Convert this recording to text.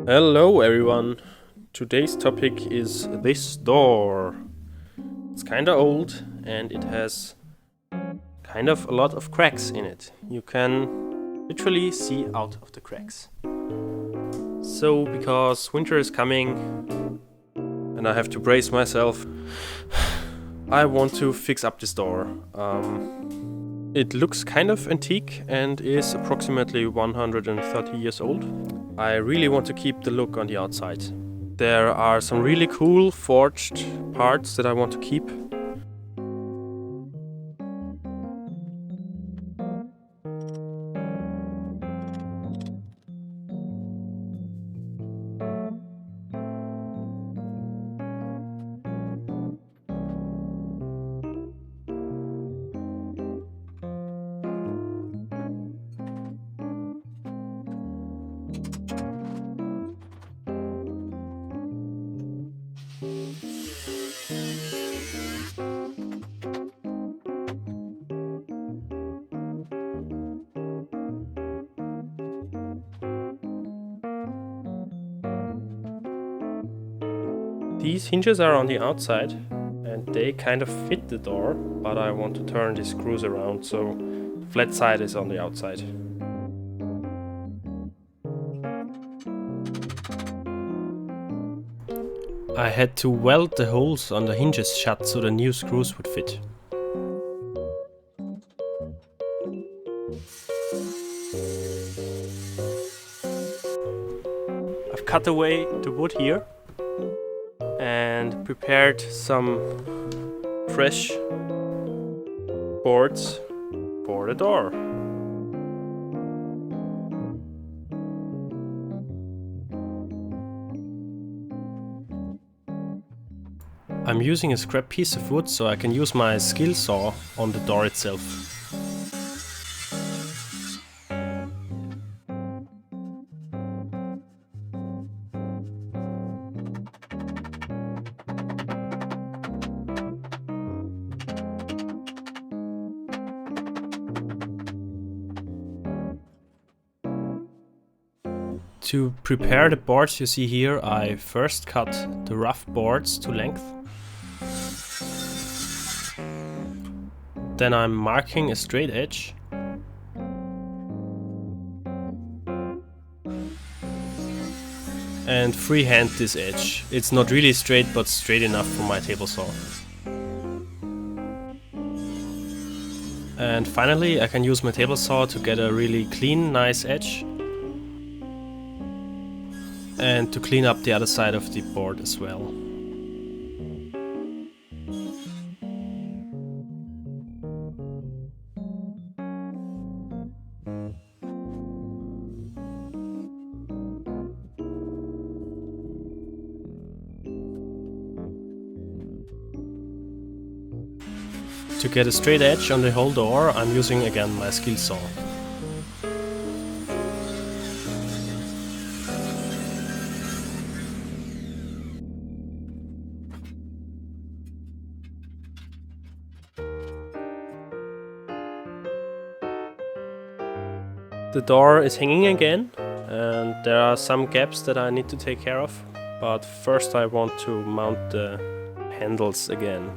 Hello everyone! Today's topic is this door. It's kinda old and it has kind of a lot of cracks in it. You can literally see out of the cracks. So, because winter is coming and I have to brace myself, I want to fix up this door. It looks kind of antique and is approximately 130 years old. I really want to keep the look on the outside. There are some really cool forged parts that I want to keep. These hinges are on the outside and they kind of fit the door, but I want to turn these screws around so the flat side is on the outside. I had to weld the holes on the hinges shut so the new screws would fit. I've cut away the wood here and prepared some fresh boards for the door. I'm using a scrap piece of wood so I can use my skill saw on the door itself. To prepare the boards you see here, I first cut the rough boards to length. Then I'm marking a straight edge. And freehand this edge. It's not really straight, but straight enough for my table saw. And finally I can use my table saw to get a really clean, nice edge. And to clean up the other side of the board as well. To get a straight edge on the whole door, I'm using again my skill saw. The door is hanging again, and there are some gaps that I need to take care of, but first I want to mount the handles again.